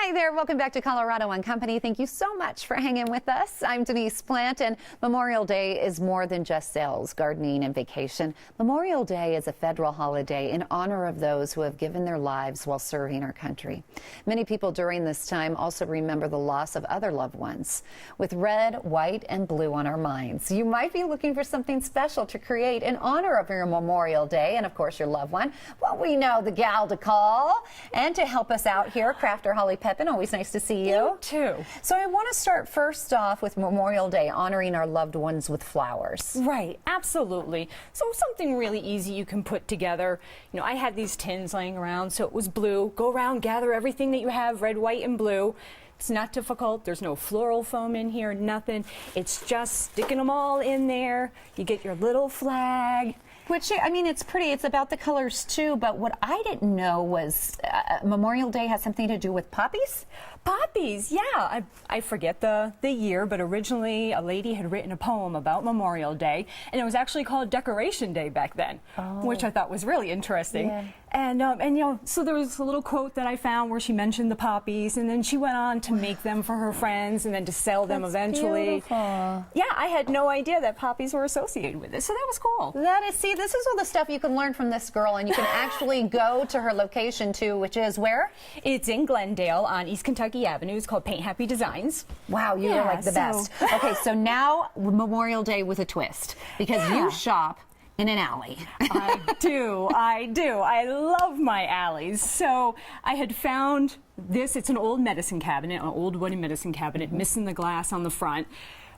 Hi there, welcome back to Colorado One Company. Thank you so much for hanging with us. I'm Denise Plant, and Memorial Day is more than just sales, gardening, and vacation. Memorial Day is a federal holiday in honor of those who have given their lives while serving our country. Many people during this time also remember the loss of other loved ones. With red, white, and blue on our minds, you might be looking for something special to create in honor of your Memorial Day and, of course, your loved one. Well, we know the gal to call, and to help us out here, crafter Holly Peppin. Always nice to see you. You too. So I want to start first off with Memorial Day, honoring our loved ones with flowers. Right, absolutely. So something really easy you can put together. You know, I had these tins laying around, so it was blue. Go around, gather everything that you have, red, white, and blue. It's not difficult. There's no floral foam in here, nothing. It's just sticking them all in there. You get your little flag. Which, I mean, it's pretty. It's about the colors, too. But what I didn't know was Memorial Day has something to do with poppies? Poppies, yeah. I forget the year, but originally a lady had written a poem about Memorial Day, and it was actually called Decoration Day back then, which I thought was really interesting. Yeah. And you know, so there was a little quote that I found where she mentioned the poppies, and then she went on to make them for her friends and then to sell them eventually. Beautiful. Yeah, I had no idea that poppies were associated with it, so that was cool. That is, see, this is all the stuff you can learn from this girl, and you can actually go to her location too, which is where? It's in Glendale on East Kentucky Avenue. It's called Paint Happy Designs. Wow, you are like the best. Okay, so now Memorial Day with a twist, because you shop in an alley. I do. I love my alleys. So I had found this. It's an old medicine cabinet, an old wooden medicine cabinet, missing the glass on the front.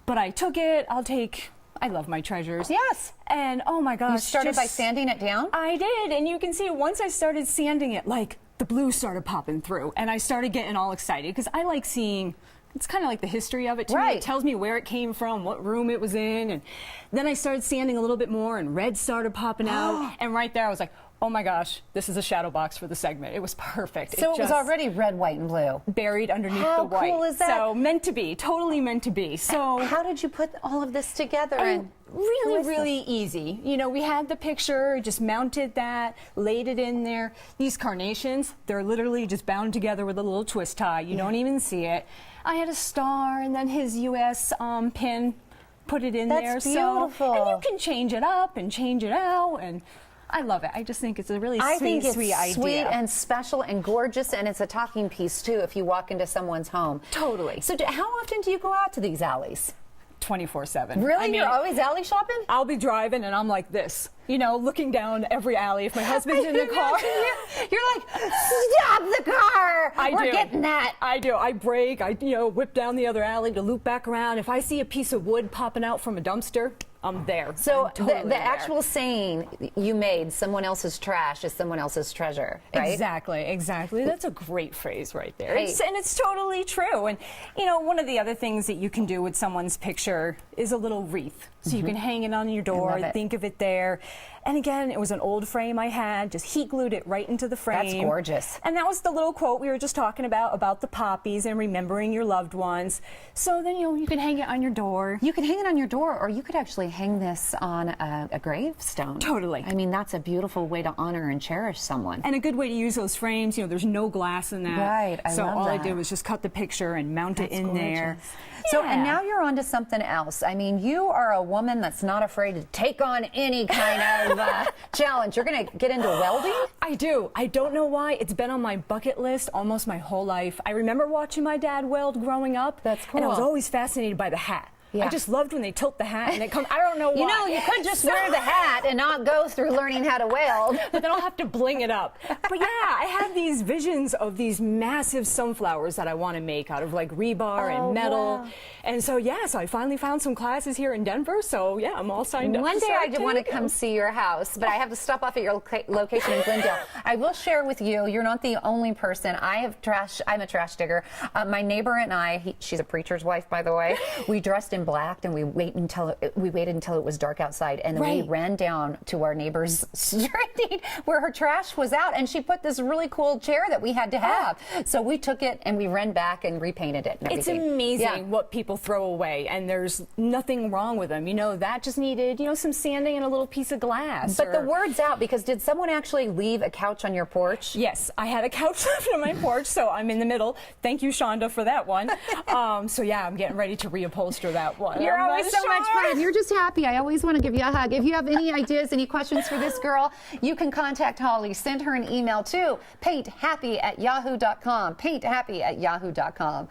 But I took it. I love my treasures. Yes. And oh my gosh. You started by sanding it down? I did. And you can see once I started sanding it, like the blue started popping through. And I started getting all excited because I like seeing, it's kind of like the history of it to me. It tells me where it came from, what room it was in. And then I started sanding a little bit more and red started popping out. And right there I was like, oh my gosh, this is a shadow box for the segment. It was perfect. So it was already red, white, and blue. Buried underneath the white. How cool is that? So meant to be, totally meant to be. So how did you put all of this together? And really easy. You know, we had the picture, just mounted that, laid it in there. These carnations, they're literally just bound together with a little twist tie. You don't even see it. I had a star and then his U.S. pin, put it in there. That's beautiful. And you can change it up and change it out, and I love it. I just think it's a really sweet idea. Sweet and special and gorgeous, and it's a talking piece too if you walk into someone's home. Totally. So how often do you go out to these alleys? 24/7. Really? I mean, you're always alley shopping? I'll be driving and I'm like this, you know, looking down every alley. If my husband's in the car, you're like, stop the car! We're getting that. I do. I brake. I whip down the other alley to loop back around. If I see a piece of wood popping out from a dumpster, I'm there. So totally the actual saying you made, someone else's trash is someone else's treasure, right? Exactly. That's a great phrase right there. And it's totally true. And, you know, one of the other things that you can do with someone's picture is a little wreath. So you can hang it on your door, think of it there. And again, it was an old frame I had, just heat glued it right into the frame. That's gorgeous. And that was the little quote we were just talking about the poppies and remembering your loved ones. So then, you know, you can hang it on your door. You can hang it on your door, or you could actually hang this on a gravestone. Totally. I mean, that's a beautiful way to honor and cherish someone. And a good way to use those frames, you know, there's no glass in that. Right, I love that. So all I did was just cut the picture and mount it in there. So, and now you're on to something else. I mean, you are a woman that's not afraid to take on any kind of challenge. You're going to get into welding? I do. I don't know why. It's been on my bucket list almost my whole life. I remember watching my dad weld growing up. That's cool. And I was always fascinated by the hat. Yeah. I just loved when they tilt the hat and it comes. I don't know why. You know, you could just wear the hat and not go through learning how to weld. But then I'll have to bling it up. But yeah, I have these visions of these massive sunflowers that I want to make out of like rebar and metal. Wow. And so yeah, so I finally found some classes here in Denver. So yeah, I'm all signed up. One day I do want to come see your house, but I have to stop off at your location in Glendale. I will share with you, you're not the only person. I'm a trash digger. My neighbor and I, she's a preacher's wife, by the way, we dressed in and blacked, and we waited until it was dark outside, and then we ran down to our neighbor's street where her trash was out, and she put this really cool chair that we had to have. So we took it and we ran back and repainted it and everything. It's amazing what people throw away, and there's nothing wrong with them. You know, that just needed, you know, some sanding and a little piece of glass. But the word's out, because did someone actually leave a couch on your porch? Yes, I had a couch left on my porch, so I'm in the middle. Thank you, Shonda, for that one. So yeah, I'm getting ready to reupholster that one. You're always so much fun. You're just happy. I always want to give you a hug. If you have any ideas, any questions for this girl, you can contact Holly. Send her an email to painthappy@yahoo.com. painthappy@yahoo.com.